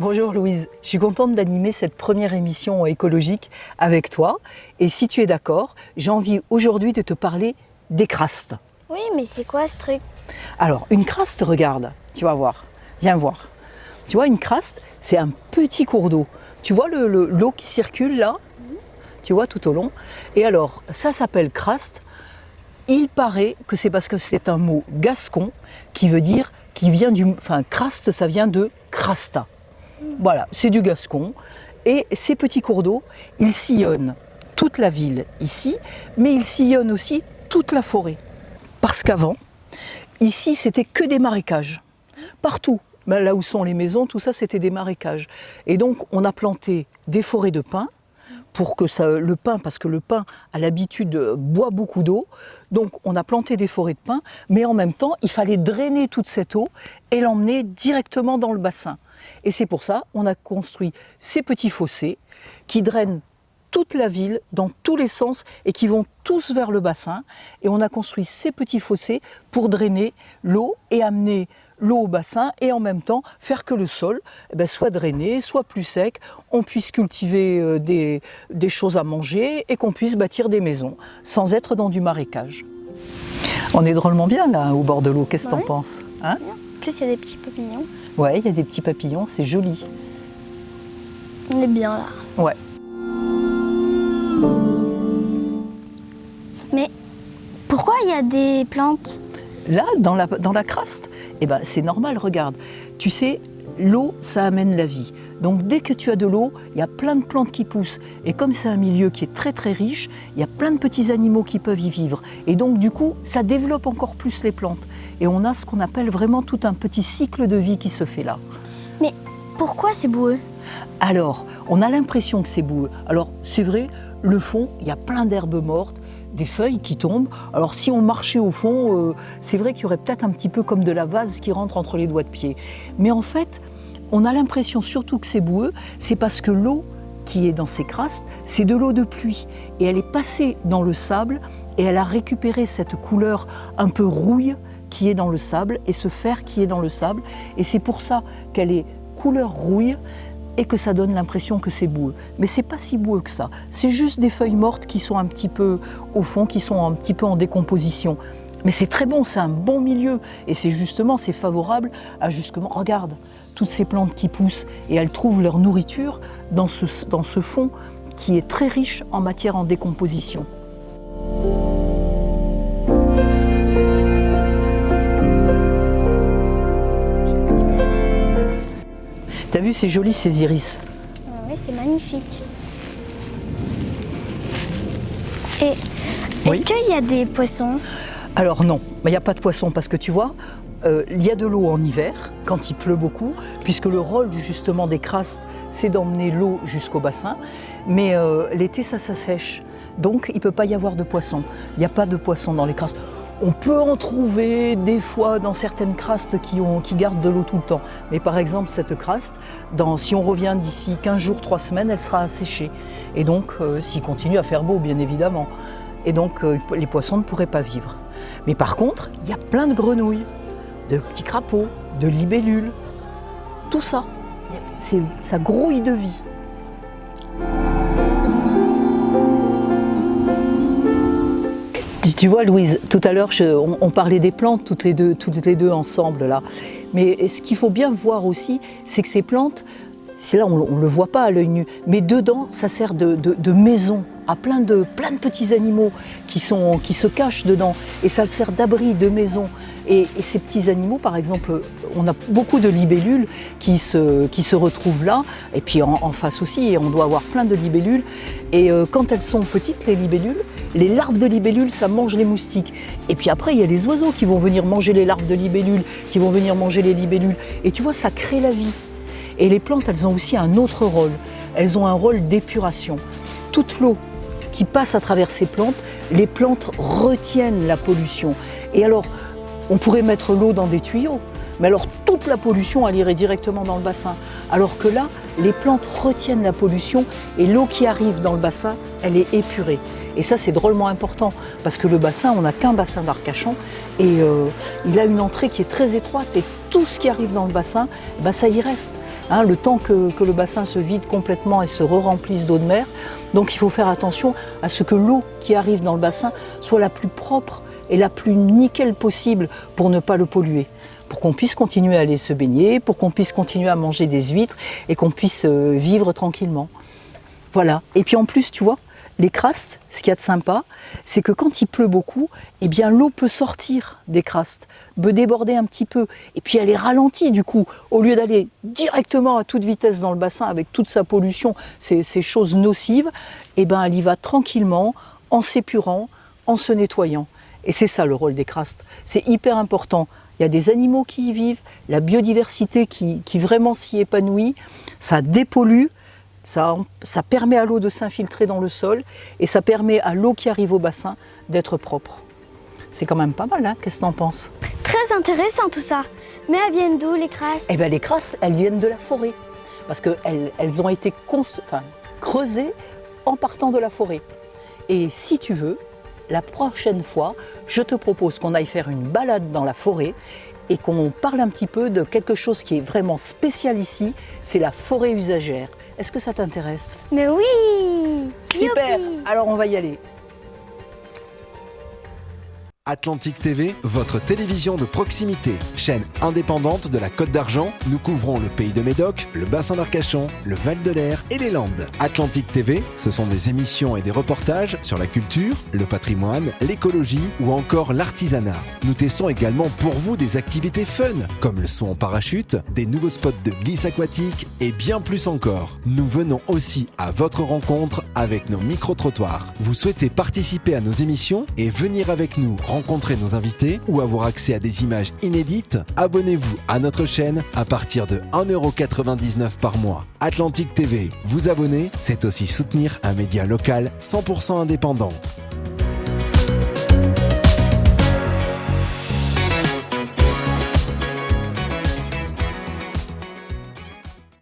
Bonjour Louise, je suis contente d'animer cette première émission écologique avec toi. Et si tu es d'accord, j'ai envie aujourd'hui de te parler des crastes. Oui, mais c'est quoi ce truc? Alors, une craste, regarde, tu vas voir, viens voir. Tu vois, une craste, c'est un petit cours d'eau. Tu vois l'eau qui circule là? Tu vois, tout au long. Et alors, ça s'appelle craste. Il paraît que c'est parce que c'est un mot gascon qui veut dire, craste, ça vient de crasta. Voilà, c'est du gascon. Et ces petits cours d'eau, ils sillonnent toute la ville ici, mais ils sillonnent aussi toute la forêt. Parce qu'avant, ici, c'était que des marécages. Partout, là où sont les maisons, tout ça, c'était des marécages. Et donc, on a planté des forêts de pins, parce que le pin a l'habitude boit beaucoup d'eau, donc on a planté des forêts de pins, mais en même temps, il fallait drainer toute cette eau et l'emmener directement dans le bassin. Et c'est pour ça qu'on a construit ces petits fossés qui drainent toute la ville dans tous les sens et qui vont tous vers le bassin. Et on a construit ces petits fossés pour drainer l'eau et amener l'eau au bassin et en même temps faire que le sol soit drainé, soit plus sec, on puisse cultiver des choses à manger et qu'on puisse bâtir des maisons sans être dans du marécage. On est drôlement bien là au bord de l'eau, qu'est-ce que t'en penses, hein? En plus, il y a des petits papillons. Ouais, il y a des petits papillons, c'est joli. On est bien là. Ouais. Mais pourquoi il y a des plantes? Là, dans la craste, c'est normal, regarde. Tu sais, l'eau, ça amène la vie. Donc dès que tu as de l'eau, il y a plein de plantes qui poussent. Et comme c'est un milieu qui est très très riche, il y a plein de petits animaux qui peuvent y vivre. Et donc du coup, ça développe encore plus les plantes. Et on a ce qu'on appelle vraiment tout un petit cycle de vie qui se fait là. Mais pourquoi c'est boueux? Alors, on a l'impression que c'est boueux. Alors, c'est vrai, le fond, il y a plein d'herbes mortes, des feuilles qui tombent. Alors, si on marchait au fond, c'est vrai qu'il y aurait peut-être un petit peu comme de la vase qui rentre entre les doigts de pied. Mais en fait, on a l'impression surtout que c'est boueux, c'est parce que l'eau qui est dans ces crastes, c'est de l'eau de pluie. Et elle est passée dans le sable et elle a récupéré cette couleur un peu rouille qui est dans le sable et ce fer qui est dans le sable. Et c'est pour ça qu'elle est couleur rouille et que ça donne l'impression que c'est boueux. Mais c'est pas si boueux que ça. C'est juste des feuilles mortes qui sont un petit peu au fond, qui sont un petit peu en décomposition. Mais c'est très bon, c'est un bon milieu. Et c'est favorable à justement, regarde, toutes ces plantes qui poussent et elles trouvent leur nourriture dans ce fond qui est très riche en matière en décomposition. T'as vu, c'est joli ces iris. Oui, c'est magnifique. Et Oui. est-ce qu'il y a des poissons? Alors non, il n'y a pas de poissons parce que tu vois, il y a de l'eau en hiver, quand il pleut beaucoup, puisque le rôle justement des crastes, c'est d'emmener l'eau jusqu'au bassin, mais l'été ça s'assèche, donc il ne peut pas y avoir de poissons. Il n'y a pas de poissons dans les crastes. On peut en trouver des fois dans certaines crastes qui gardent de l'eau tout le temps. Mais par exemple, cette craste, si on revient d'ici 15 jours, 3 semaines, elle sera asséchée. Et donc, s'il continue à faire beau, bien évidemment. Et donc, les poissons ne pourraient pas vivre. Mais par contre, il y a plein de grenouilles, de petits crapauds, de libellules. Tout ça, ça grouille de vie. Tu vois Louise, tout à l'heure on parlait des plantes toutes les deux ensemble là. Mais ce qu'il faut bien voir aussi, c'est que ces plantes, c'est là on ne le voit pas à l'œil nu, mais dedans ça sert de maison à plein de petits animaux qui se cachent dedans. Et ça sert d'abri, de maison. Et ces petits animaux, par exemple, on a beaucoup de libellules qui se retrouvent là, et puis en face aussi, et on doit avoir plein de libellules. Et quand elles sont petites, les libellules, les larves de libellules, ça mange les moustiques. Et puis après, il y a les oiseaux qui vont venir manger les larves de libellules, qui vont venir manger les libellules. Et tu vois, ça crée la vie. Et les plantes, elles ont aussi un autre rôle. Elles ont un rôle d'épuration. Toute l'eau qui passe à travers ces plantes, les plantes retiennent la pollution. Et alors, on pourrait mettre l'eau dans des tuyaux, mais alors toute la pollution, elle irait directement dans le bassin. Alors que là, les plantes retiennent la pollution et l'eau qui arrive dans le bassin, elle est épurée. Et ça, c'est drôlement important, parce que le bassin, on n'a qu'un bassin d'Arcachon, et il a une entrée qui est très étroite, et tout ce qui arrive dans le bassin, ça y reste. hein, le temps que le bassin se vide complètement et se re-remplisse d'eau de mer. Donc il faut faire attention à ce que l'eau qui arrive dans le bassin soit la plus propre et la plus nickel possible pour ne pas le polluer, pour qu'on puisse continuer à aller se baigner, pour qu'on puisse continuer à manger des huîtres et qu'on puisse vivre tranquillement. Voilà. Et puis en plus, tu vois, les crastes, ce qu'il y a de sympa, c'est que quand il pleut beaucoup, eh bien l'eau peut sortir des crastes, peut déborder un petit peu, et puis elle est ralentie du coup. Au lieu d'aller directement à toute vitesse dans le bassin avec toute sa pollution, ces choses nocives, eh ben elle y va tranquillement, en s'épurant, en se nettoyant. Et c'est ça le rôle des crastes. C'est hyper important. Il y a des animaux qui y vivent, la biodiversité qui vraiment s'y épanouit, ça dépollue. Ça permet à l'eau de s'infiltrer dans le sol et ça permet à l'eau qui arrive au bassin d'être propre. C'est quand même pas mal, hein? Qu'est-ce que t'en penses? Très intéressant tout ça. Mais elles viennent d'où les crasses? Eh bien les crasses, elles viennent de la forêt. Parce qu'elles ont été creusées en partant de la forêt. Et si tu veux, la prochaine fois, je te propose qu'on aille faire une balade dans la forêt et qu'on parle un petit peu de quelque chose qui est vraiment spécial ici, c'est la forêt usagère. Est-ce que ça t'intéresse? Mais oui! Super! Youpi! Alors on va y aller. Atlantique TV, votre télévision de proximité. Chaîne indépendante de la Côte d'Argent, nous couvrons le pays de Médoc, le bassin d'Arcachon, le Val de l'Air et les Landes. Atlantique TV, ce sont des émissions et des reportages sur la culture, le patrimoine, l'écologie ou encore l'artisanat. Nous testons également pour vous des activités fun, comme le saut en parachute, des nouveaux spots de glisse aquatique et bien plus encore. Nous venons aussi à votre rencontre avec nos micro-trottoirs. Vous souhaitez participer à nos émissions et venir avec nous rencontrer nos invités ou avoir accès à des images inédites? Abonnez-vous à notre chaîne à partir de 1,99€ par mois. Atlantique TV, vous abonner, c'est aussi soutenir un média local 100% indépendant.